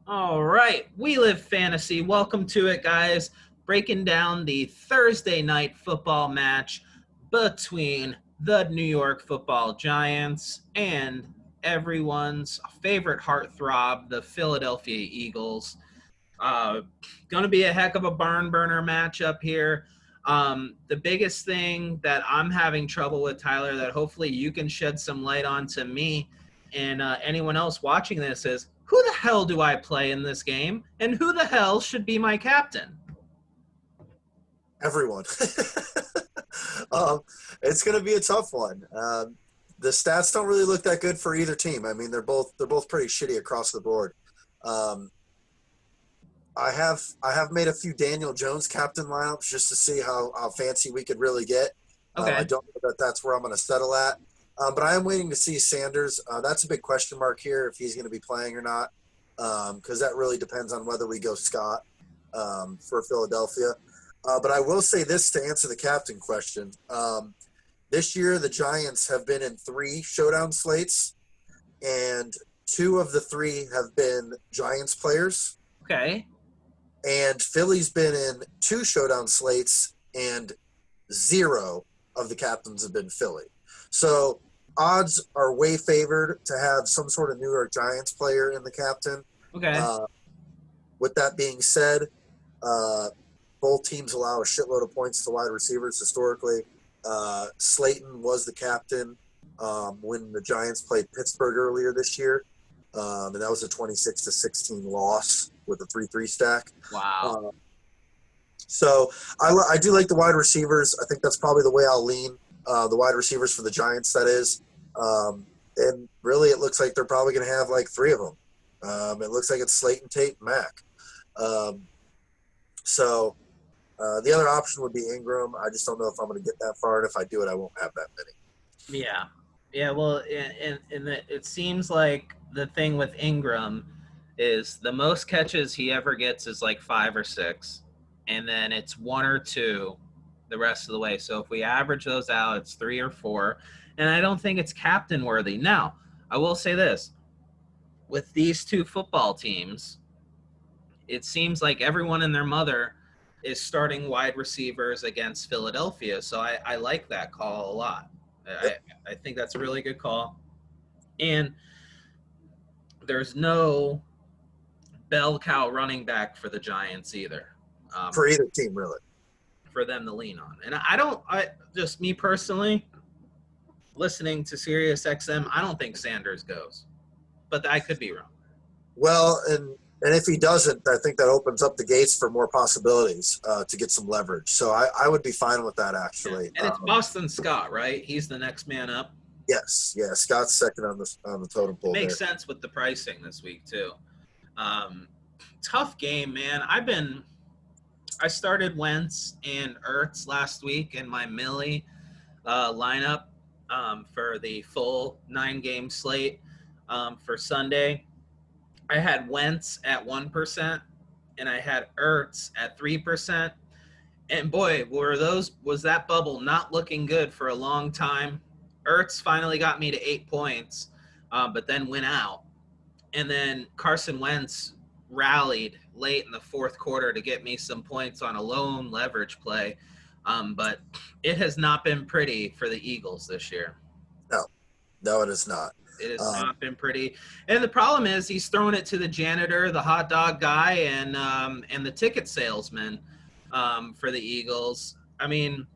All right, We Live Fantasy. Welcome to it, guys. Breaking down the Thursday night football match between the New York Football Giants and everyone's favorite heartthrob, the Philadelphia Eagles. Going to be a heck of a barn burner matchup here. The biggest thing that I'm having trouble with, Tyler, that hopefully you can shed some light on to me and anyone else watching this is, who the hell do I play in this game, and who the hell should be my captain? Everyone. It's going to be a tough one. The stats don't really look that good for either team. I mean, they're both pretty shitty across the board. I have made a few Daniel Jones captain lineups just to see how fancy we could really get. Okay. I don't know that that's where I'm going to settle at. But I am waiting to see Sanders. That's a big question mark here if he's going to be playing or not, because that really depends on whether we go Scott for Philadelphia. But I will say this to answer the captain question. This year, the Giants have been in 3 showdown slates, and 2 of the 3 have been Giants players. Okay. And Philly's been in 2 showdown slates, and 0 of the captains have been Philly. So odds are way favored to have some sort of New York Giants player in the captain. Okay. With that being said, both teams allow a shitload of points to wide receivers historically. Slayton was the captain when the Giants played Pittsburgh earlier this year, and that was a 26-16 loss with a 3-3 stack. Wow. So I do like the wide receivers. I think that's probably the way I'll lean. The wide receivers for the Giants, that is. And really, it looks like they're probably going to have like 3 of them. It looks like it's Slayton, Tate, and Mack. So the other option would be Ingram. I just don't know if I'm going to get that far, and if I do it, I won't have that many. Yeah. Yeah, well, it seems like the thing with Ingram is the most catches he ever gets is like 5 or 6, and then it's 1 or 2 the rest of the way. So if we average those out, it's 3 or 4, and I don't think it's captain worthy. Now, I will say this. With these 2 football teams, it seems like everyone and their mother is starting wide receivers against Philadelphia, so I like that call a lot. I think that's a really good call. And there's no bell cow running back for the Giants either. For either team, really. For them to lean on. And just me personally, listening to Sirius XM, I don't think Sanders goes. But I could be wrong. Well, and if he doesn't, I think that opens up the gates for more possibilities to get some leverage. So I would be fine with that, actually. And it's Boston Scott, right? He's the next man up. Yes, yeah. Scott's second on the totem pole. Makes sense with the pricing this week too. Tough game, man. I started Wentz and Ertz last week in my Millie lineup for the full 9-game slate for Sunday. I had Wentz at 1%, and I had Ertz at 3%. And boy, was that bubble not looking good for a long time. Ertz finally got me to 8 points, but then went out. And then Carson Wentz rallied late in the 4th quarter to get me some points on a lone leverage play. But it has not been pretty for the Eagles this year. No, it is not. It has not been pretty. And the problem is he's throwing it to the janitor, the hot dog guy, and the ticket salesman for the Eagles. I mean,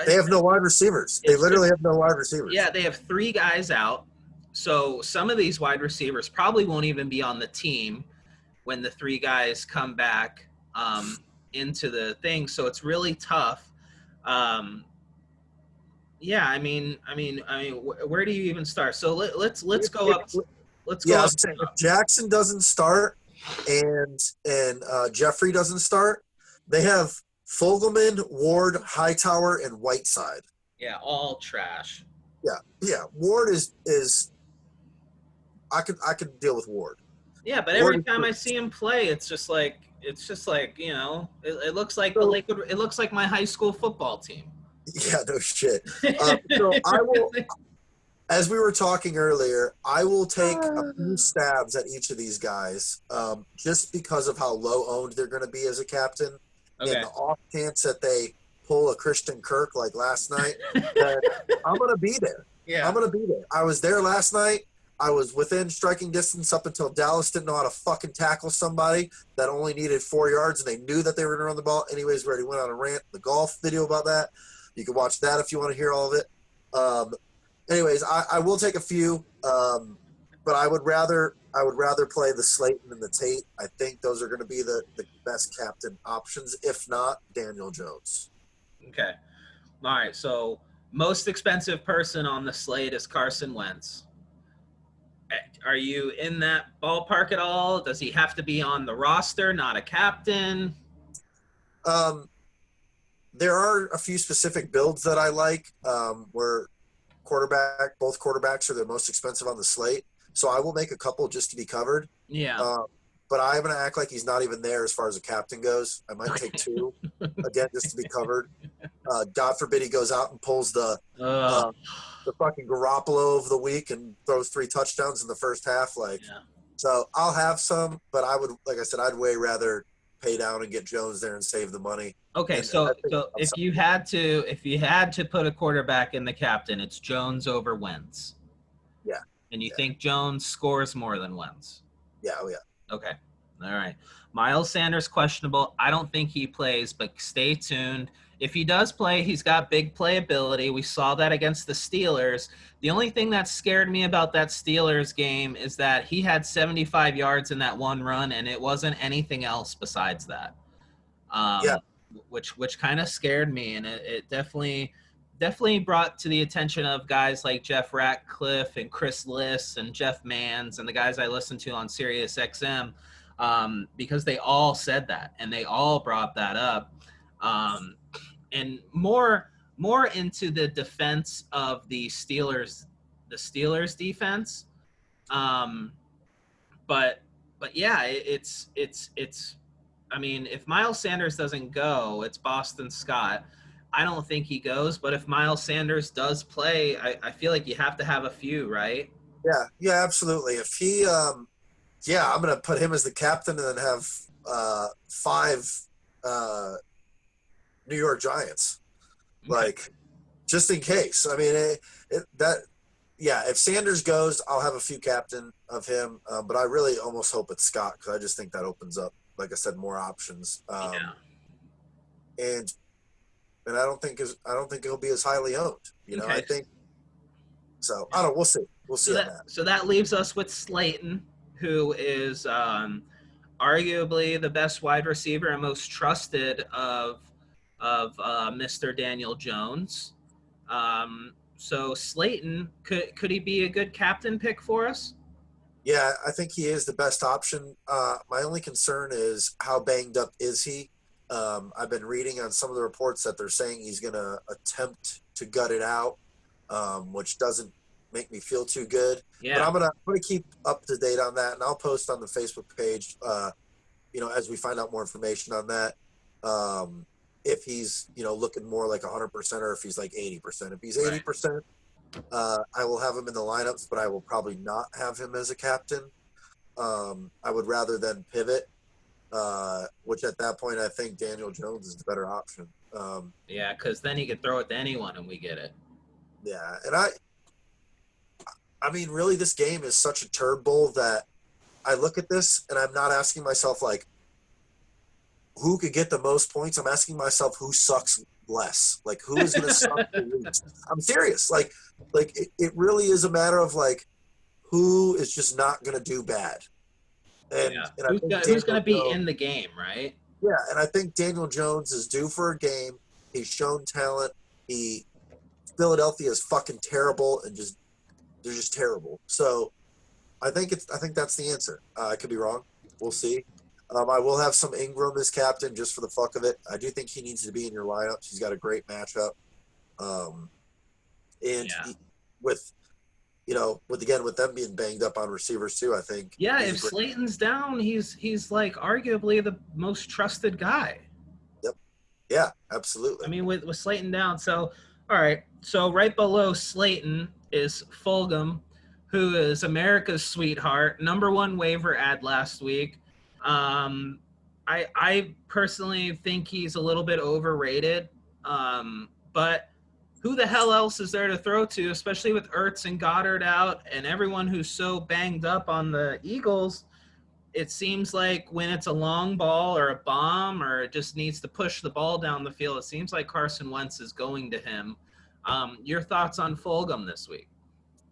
they have no wide receivers. They literally have no wide receivers. Yeah, they have 3 guys out. So some of these wide receivers probably won't even be on the team when the 3 guys come back into the thing. So it's really tough. Yeah, I mean, where do you even start? So let's go up. Let's go up. If Jackson doesn't start and Jeffrey doesn't start, they have Fogelman, Ward, Hightower, and Whiteside. Yeah, all trash. Yeah. Ward is. I could deal with Ward. Yeah, but every time I see him play, it's just like it looks like it looks like my high school football team. Yeah, no shit. So as we were talking earlier, I will take a few stabs at each of these guys, just because of how low owned they're going to be as a captain. In Okay. the off chance that they pull a Christian Kirk like last night, then I'm going to be there. I'm Yeah. going to be there. I was there last night. I was within striking distance up until Dallas didn't know how to fucking tackle somebody that only needed 4 yards, and they knew that they were going to run the ball. Anyways, we already went on a rant, the golf video about that. You can watch that if you want to hear all of it. Anyways, I will take a few, but I would rather play the Slayton and the Tate. I think those are going to be the best captain options. If not, Daniel Jones. Okay. All right. So most expensive person on the slate is Carson Wentz. Are you in that ballpark at all? Does he have to be on the roster, not a captain? There are a few specific builds that I like, where both quarterbacks are the most expensive on the slate. So I will make a couple just to be covered. Yeah. But I'm going to act like he's not even there as far as a captain goes. I might take two, again, just to be covered. God forbid he goes out and pulls the fucking Garoppolo of the week and throws 3 touchdowns in the first half. So I'll have some, but I would, like I said, I'd way rather pay down and get Jones there and save the money. Okay, so if you had to put a quarterback in the captain, it's Jones over Wentz. Yeah. And you think Jones scores more than Wentz? Yeah, oh yeah. Okay. All right. Miles Sanders questionable. I don't think he plays, but stay tuned. If he does play, he's got big playability. We saw that against the Steelers. The only thing that scared me about that Steelers game is that he had 75 yards in that one run, and it wasn't anything else besides that. Which kind of scared me, and it definitely brought to the attention of guys like Jeff Ratcliffe and Chris Liss and Jeff Manns and the guys I listened to on Sirius XM, because they all said that and they all brought that up. And more into the defense of the Steelers defense. But yeah, it's I mean, if Miles Sanders doesn't go, it's Boston Scott. I don't think he goes, but if Miles Sanders does play, I feel like you have to have a few, right? Yeah, absolutely. If he, I'm going to put him as the captain and then have 5 New York Giants, just in case. I mean, if Sanders goes, I'll have a few captain of him, but I really almost hope it's Scott because I just think that opens up, like I said, more options. And I don't think he'll be as highly owned. Okay. I think so. I don't know. We'll see. We'll see on that. So that leaves us with Slayton, who is arguably the best wide receiver and most trusted of Mr. Daniel Jones. So Slayton, could he be a good captain pick for us? Yeah, I think he is the best option. My only concern is how banged up is he? I've been reading on some of the reports that they're saying he's going to attempt to gut it out, which doesn't make me feel too good. Yeah. But I'm gonna keep up to date on that, and I'll post on the Facebook page, as we find out more information on that. If he's looking more like 100% or if he's like 80%. If he's 80%, I will have him in the lineups, but I will probably not have him as a captain. I would rather then pivot, which at that point I think Daniel Jones is the better option. Yeah, because then he could throw it to anyone and we get it. Yeah, and I mean, really, this game is such a turd bowl that I look at this and I'm not asking myself like who could get the most points. I'm asking myself who sucks less. Like who is going to suck the least. I'm serious. Like it really is a matter of like who is just not going to do bad. And who's going to be in the game, right? Yeah, and I think Daniel Jones is due for a game. He's shown talent. Philadelphia is fucking terrible and they're just terrible. So I think that's the answer. I could be wrong. We'll see. I will have some Ingram as captain just for the fuck of it. I do think he needs to be in your lineups. He's got a great matchup. With them being banged up on receivers too, I think. Yeah, if Slayton's down, he's like arguably the most trusted guy. Yep. Yeah, absolutely. I mean, with Slayton down, so all right. So right below Slayton is Fulgham, who is America's sweetheart, number one waiver ad last week. I personally think he's a little bit overrated, but who the hell else is there to throw to, especially with Ertz and Goddard out and everyone who's so banged up on the Eagles? It seems like when it's a long ball or a bomb or it just needs to push the ball down the field, it seems like Carson Wentz is going to him. Your thoughts on Fulgham this week?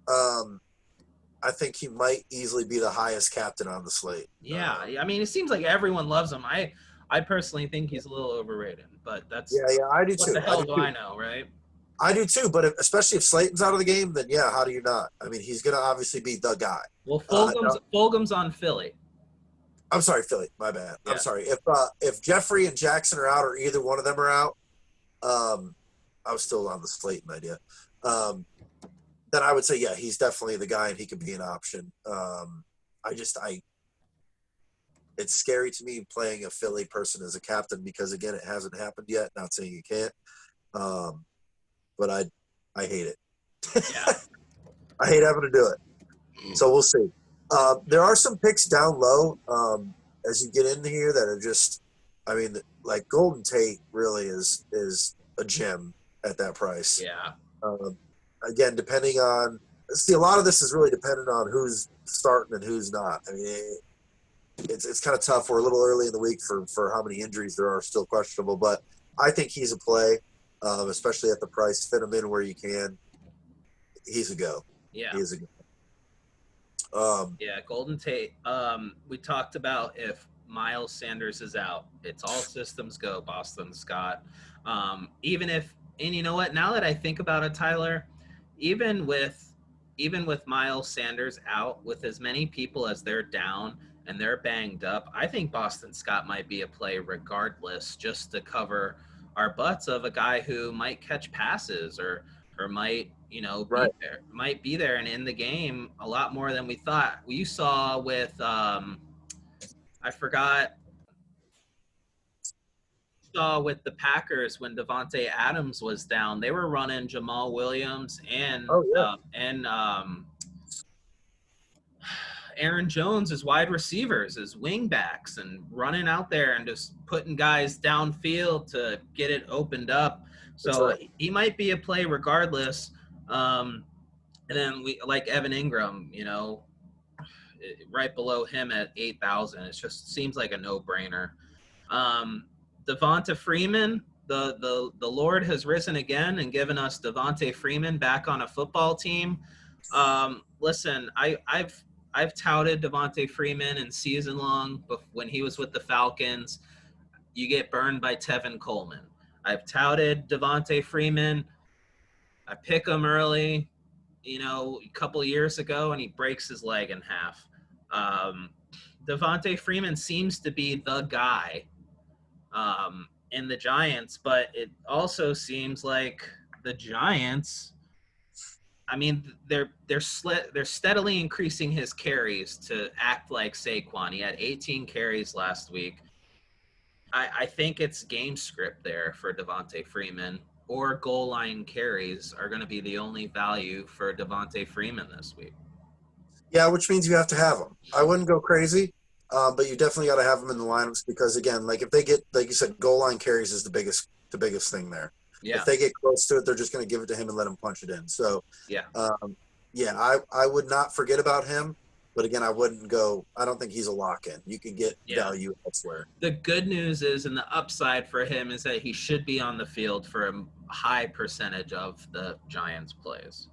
I think he might easily be the highest captain on the slate. Yeah, I mean, it seems like everyone loves him. I personally think he's a little overrated, but that's I do what too. the hell do I know, right? I do too, but especially if Slayton's out of the game, then yeah, how do you not? I mean, he's going to obviously be the guy. Well, Fulgham's on Philly. I'm sorry, Philly. My bad. Yeah. I'm sorry. If Jeffrey and Jackson are out, or either one of them are out, I was still on the Slayton idea. Then I would say, yeah, he's definitely the guy, and he could be an option. It's scary to me playing a Philly person as a captain because, again, it hasn't happened yet. Not saying you can't, but I hate it. Yeah. I hate having to do it. So we'll see. There are some picks down low as you get in here that are just, I mean, like Golden Tate really is a gem at that price. Yeah. Again, depending on – see, a lot of this is really dependent on who's starting and who's not. I mean, it's kind of tough. We're a little early in the week for how many injuries there are still questionable, but I think he's a play, especially at the price. Fit him in where you can. He's a go. Yeah. He's a go. Yeah, Golden Tate. We talked about if Miles Sanders is out, it's all systems go, Boston Scott. Even if, and you know what? Now that I think about it, Tyler, even with Miles Sanders out, with as many people as they're down and they're banged up, I think Boston Scott might be a play regardless, just to cover our butts of a guy who might catch passes or might, might be there and in the game a lot more than we thought. You saw with with the Packers when Devontae Adams was down, they were running Jamal Williams and Aaron Jones as wide receivers, as wing backs, and running out there and just putting guys downfield to get it opened up. So he might be a play regardless. And then we like Evan Ingram, right below him at 8,000. It just seems like a no-brainer. Devonta Freeman, the Lord has risen again and given us Devonta Freeman back on a football team. Listen, I've touted Devonta Freeman in season long, but when he was with the Falcons, you get burned by Tevin Coleman. I've touted Devonta Freeman. I pick him early, a couple of years ago, and he breaks his leg in half. Devonta Freeman seems to be the guy in the Giants, but it also seems like the Giants, I mean, they're steadily increasing his carries to act like Saquon. He had 18 carries last week. I think it's game script there for Devonta Freeman, or goal line carries are going to be the only value for Devonta Freeman this week. Yeah, which means you have to have him. I wouldn't go crazy, but you definitely got to have him in the lineups because, again, like if they get, like you said, goal line carries is the biggest thing there. Yeah. If they get close to it, they're just going to give it to him and let him punch it in. So, I would not forget about him. But again, I wouldn't go. I don't think he's a lock-in. You can get value elsewhere. The good news is, and the upside for him is that he should be on the field for a high percentage of the Giants' plays.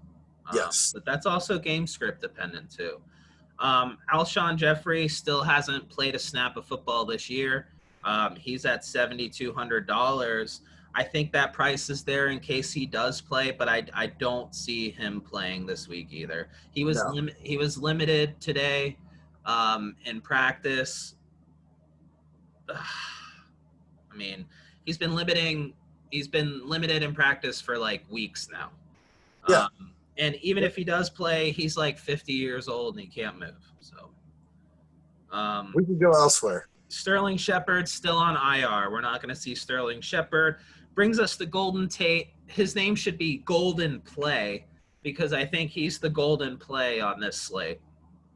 Yes, but that's also game script dependent too. Alshon Jeffrey still hasn't played a snap of football this year. He's at $7,200. I think that price is there in case he does play, but I don't see him playing this week either. He was limited today in practice. I mean, he's been limited in practice for like weeks now. Yeah. And even if he does play, he's like 50 years old and he can't move. So we can go elsewhere. Sterling Shepard's still on IR. We're not going to see Sterling Shepard. Brings us to Golden Tate. His name should be Golden Play. because I think he's the golden play on this slate.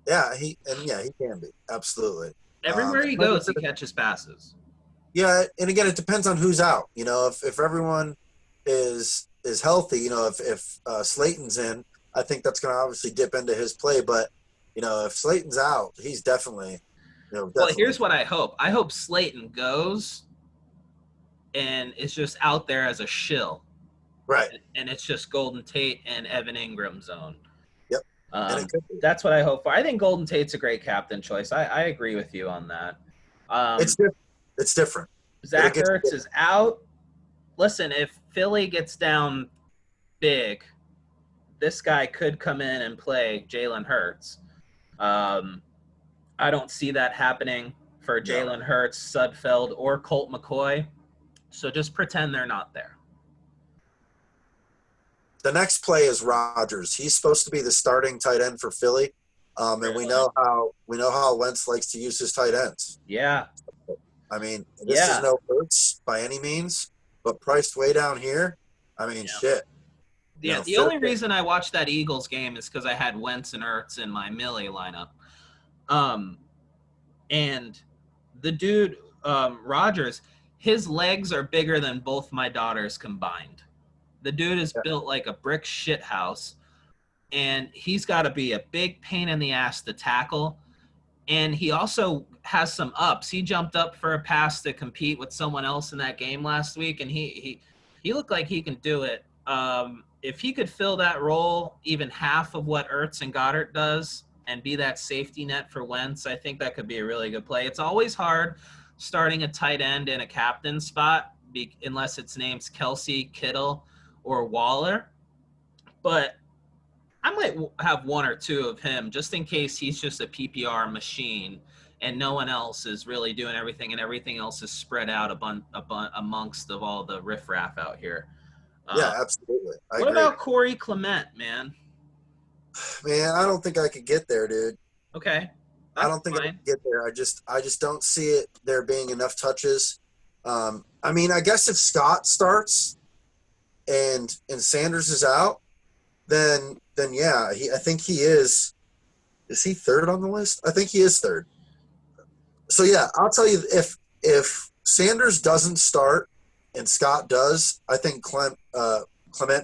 Yeah, he can be, absolutely. Everywhere he Like I goes, he said, catches passes. yeah, and again, it depends on who's out. You know, if everyone is healthy, you know, if Slayton's in, I think that's going to obviously dip into his play. But you know, if Slayton's out, he's definitely, you know, Well, definitely here's what I hope. I hope Slayton goes and is just out there as a shill, right. and it's just Golden Tate and Evan Ingram zone. Yep, and it could be. That's what I hope for. I think Golden Tate's a great captain choice. I agree with you on that. It's different. It's different. It'll Zach get Ertz is out. Listen, if Philly gets down big, this guy could come in and play Jalen Hurts. I don't see that happening for Jalen Hurts, Sudfeld, or Colt McCoy. So just pretend they're not there. the next play is Rodgers. He's supposed to be the starting tight end for Philly, and we know how Wentz likes to use his tight ends. Yeah. I mean, this is no Hurts by any means, but priced way down here. I mean, shit. Yeah, the only reason I watched that Eagles game is because I had Wentz and Ertz in my Millie lineup. And the dude, Rodgers, his legs are bigger than both my daughters combined. The dude is built like a brick shit house, and he's got to be a big pain in the ass to tackle. And he also has some ups. He jumped up for a pass to compete with someone else in that game last week, and he looked like he can do it. If he could fill that role even half of what Ertz and Goddard does and be that safety net for Wentz, I think that could be a really good play. It's always hard starting a tight end in a captain spot unless it's named Kelsey, Kittle, or Waller. But I might have one or two of him just in case he's just a PPR machine and no one else is really doing everything and everything else is spread out amongst of all the riffraff out here. Yeah, absolutely. What about Corey Clement, man? Man, I don't think I could get there, dude. Okay. I don't think I can get there. I just don't see it there being enough touches. I mean, I guess if Scott starts and Sanders is out, then yeah, I think he is. Is he third on the list? I think he is third. So yeah, I'll tell you, if Sanders doesn't start and Scott does, I think Clement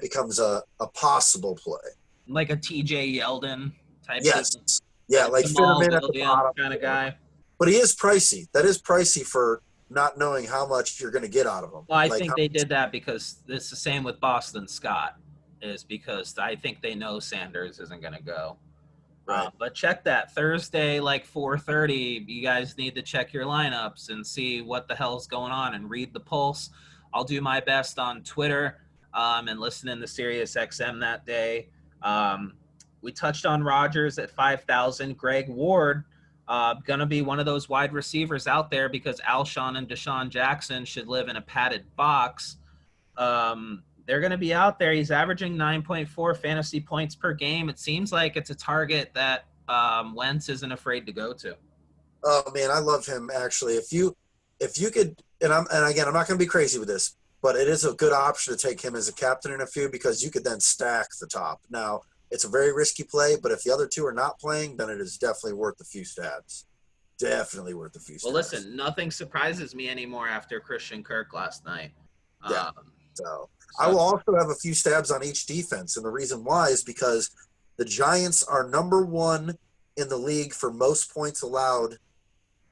becomes a possible play. Like a TJ Yeldon type. Yes. Yeah, like fit him in at the bottom kind of guy. But he is pricey. That is pricey for not knowing how much you're going to get out of him. Well, I think they did that because it's the same with Boston Scott, is because I think they know Sanders isn't going to go. Right. But check that Thursday, like 4:30. You guys need to check your lineups and see what the hell's going on and read the pulse. I'll do my best on Twitter and listen in the Sirius XM that day. We touched on Rodgers at 5,000. Greg Ward going to be one of those wide receivers out there because Alshon and Deshaun Jackson should live in a padded box. They're going to be out there. He's averaging 9.4 fantasy points per game. It seems like it's a target that Wentz isn't afraid to go to. Oh man, I love him actually. If you could, and again, I'm not going to be crazy with this, but it is a good option to take him as a captain in a few because you could then stack the top. Now, it's a very risky play, but if the other two are not playing, then it is definitely worth a few stabs. Definitely worth a few stabs. Well, listen, nothing surprises me anymore after Christian Kirk last night. Yeah. So I will also have a few stabs on each defense, and the reason why is because the Giants are number one in the league for most points allowed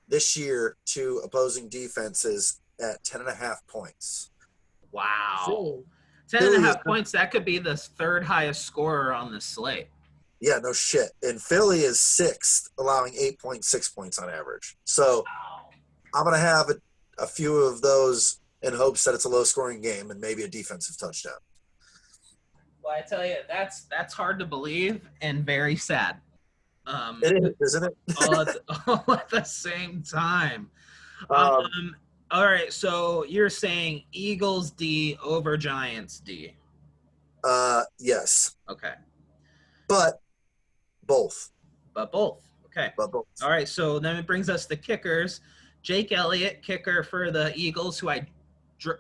this year to opposing defenses at 10.5 points. Wow. So, 10.5 points, that could be the third highest scorer on the slate. Yeah, no shit. And Philly is sixth, allowing 8.6 points on average. So I'm going to have a few of those in hopes that it's a low-scoring game and maybe a defensive touchdown. Well, I tell you, that's hard to believe and very sad. It is, isn't it? all at the same time. All right, so you're saying Eagles D over Giants D? Yes. Okay. But both. Okay. But both. All right, so then it brings us to kickers. Jake Elliott, kicker for the Eagles, who I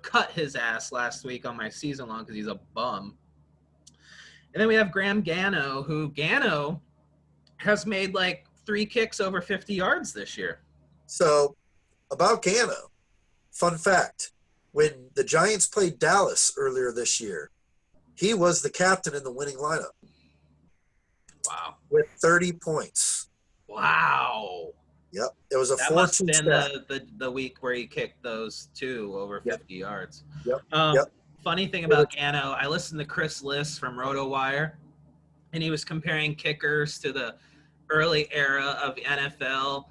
cut his ass last week on my season long because he's a bum. And then we have Graham Gano, who Gano has made like 3 kicks over 50 yards this year. So about Gano, fun fact, when the Giants played Dallas earlier this year, he was the captain in the winning lineup. Wow. With 30 points. Wow. Yep. It was a 4-2 That must have been stat. the week where he kicked those 2 over 50 yards. Yep. Funny thing about Gano, I listened to Chris Liss from RotoWire, and he was comparing kickers to the early era of the NFL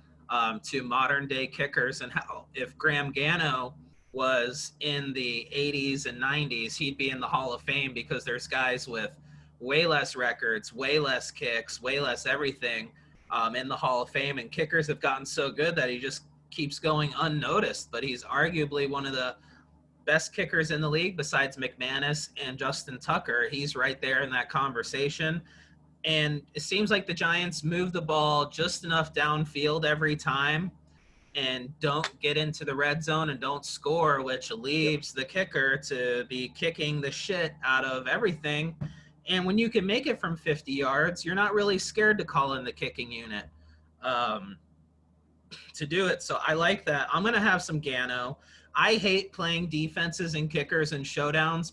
to modern day kickers, and how if Graham Gano was in the 80s and 90s, he'd be in the Hall of Fame because there's guys with way less records, way less kicks, way less everything in the Hall of Fame, and kickers have gotten so good that he just keeps going unnoticed, but he's arguably one of the best kickers in the league besides McManus and Justin Tucker. He's right there in that conversation. And it seems like the Giants move the ball just enough downfield every time and don't get into the red zone and don't score, which leaves the kicker to be kicking the shit out of everything. And when you can make it from 50 yards, you're not really scared to call in the kicking unit to do it. So I like that. I'm going to have some Gano. I hate playing defenses and kickers and showdowns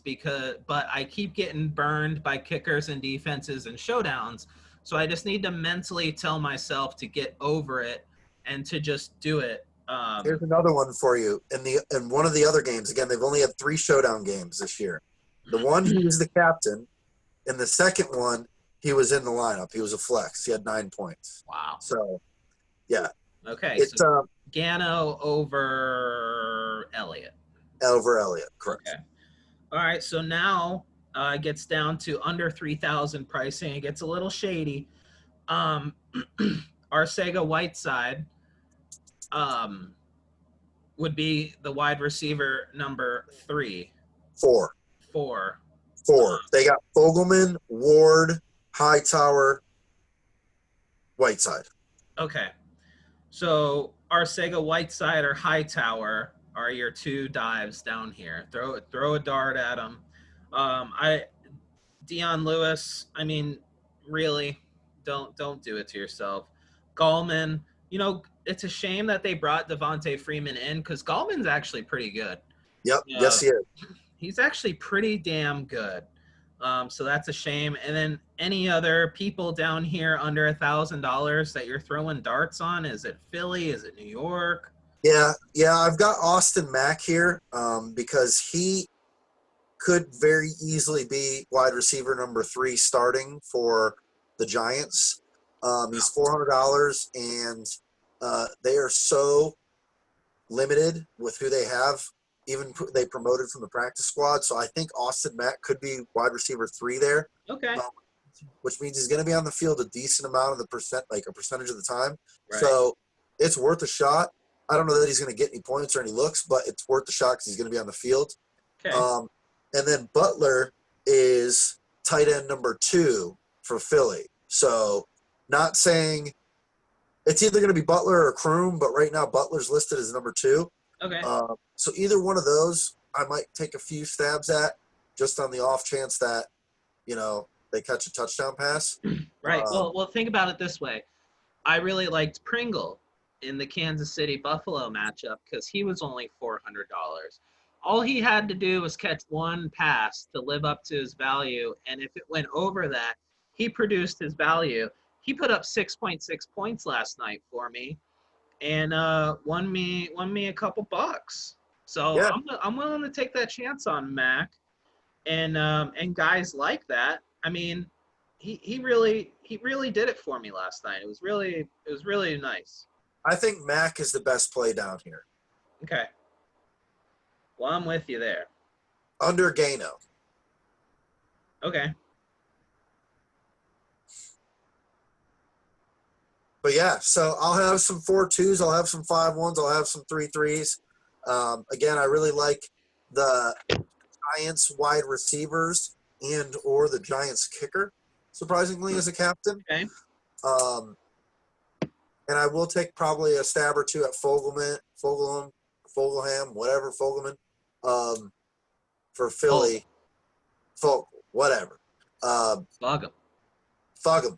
but I keep getting burned by kickers and defenses and showdowns. So I just need to mentally tell myself to get over it and to just do it. Here's another one for you. In one of the other games, again, they've only had 3 showdown games this year. The one, he was the captain. In the second one, he was in the lineup. He was a flex. He had 9 points. Wow. So, yeah. Okay. So Gano over Elliott. Over Elliott, correct. Okay. All right. So now it gets down to under 3,000 pricing. It gets a little shady. Arcega Whiteside would be the wide receiver number 3. 4. 4. They got Fogelman, Ward, Hightower, Whiteside. Okay. So Arcega Whiteside or Hightower are your 2 dives down here. Throw a dart at them. Dion Lewis, I mean, really, don't do it to yourself. Gallman, it's a shame that they brought Devonta Freeman in because Gallman's actually pretty good. Yep, yes he is. He's actually pretty damn good. So that's a shame. And then any other people down here under $1,000 that you're throwing darts on? Is it Philly? Is it New York? Yeah. I've got Austin Mack here because he could very easily be wide receiver number 3 starting for the Giants. He's $400, and they are so limited with who they have. Even they promoted from the practice squad, so I think Austin Mack could be wide receiver 3 there. Okay. Which means he's going to be on the field a decent amount of the percentage of the time. Right. So it's worth a shot. I don't know that he's going to get any points or any looks, but it's worth the shot because he's going to be on the field. Okay. And then Butler is tight end number 2 for Philly. So not saying it's either going to be Butler or Kroom, but right now Butler's listed as number 2. Okay. So either one of those I might take a few stabs at just on the off chance that, they catch a touchdown pass. Right. Well, think about it this way. I really liked Pringle in the Kansas City Buffalo matchup because he was only $400. All he had to do was catch one pass to live up to his value, and if it went over that, he produced his value. He put up 6.6 points last night for me, and won me a couple bucks. So yeah. I'm willing to take that chance on Mac, and guys like that. I mean, he really did it for me last night. It was really nice. I think Mac is the best play down here. Okay. Well, I'm with you there. Under Gano. Okay. But yeah, so I'll have some 4-2s, I'll have some 5-1s, I'll have some 3-3s. Again, I really like the Giants wide receivers and or the Giants kicker, surprisingly, as a captain. Okay. And I will take probably a stab or 2 at Fogelman, whatever, Fogelman, for Philly. Fogel, whatever. Bug him. Fuck him.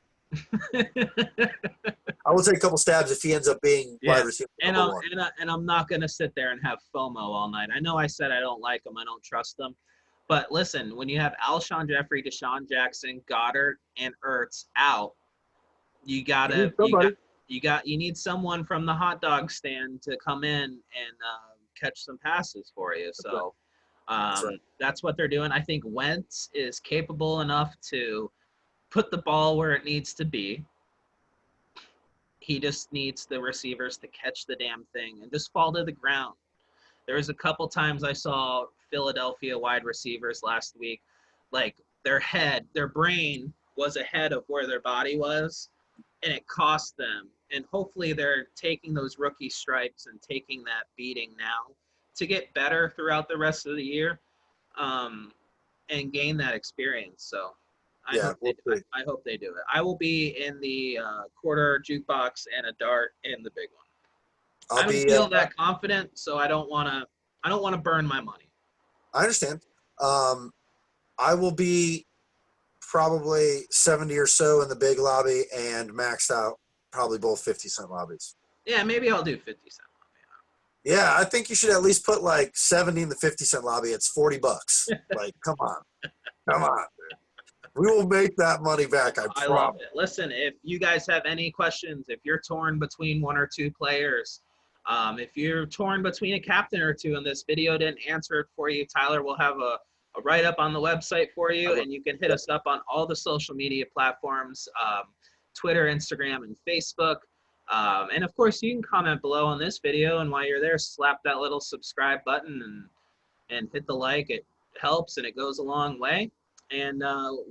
I will take a couple stabs if he ends up being wide receiver number one. And I'm not going to sit there and have FOMO all night. I know I said I don't like him. I don't trust him. But listen, when you have Alshon Jeffrey, Deshaun Jackson, Goddard, and Ertz out, you need someone from the hot dog stand to come in and catch some passes for you. So that's what they're doing. I think Wentz is capable enough to put the ball where it needs to be. He just needs the receivers to catch the damn thing and just fall to the ground. There was a couple times I saw Philadelphia wide receivers last week, like their brain was ahead of where their body was, and it cost them. And hopefully they're taking those rookie stripes and taking that beating now to get better throughout the rest of the year, and gain that experience. So I hope they do it. I will be in the quarter jukebox and a dart in the big one. I don't feel that confident, so I don't want to burn my money. I understand. I will be probably 70 or so in the big lobby and maxed out probably both 50-cent lobbies. Yeah, maybe I'll do 50-cent lobby. Yeah, I think you should at least put like 70 in the 50-cent lobby. It's $40. Like, come on. Dude. We will make that money back. I love it. Listen, if you guys have any questions, if you're torn between one or two players, if you're torn between a captain or two and this video didn't answer it for you, Tyler will have a write-up on the website for you, and you can hit us up on all the social media platforms, Twitter, Instagram, and Facebook. And, of course, you can comment below on this video, and while you're there, slap that little subscribe button and hit the like. It helps, and it goes a long way. And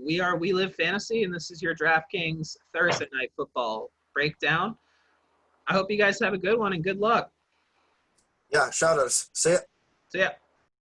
we live fantasy, and this is your Draftkings Thursday night football breakdown. I hope you guys have a good one and good luck. Yeah, shout outs. See ya. See ya.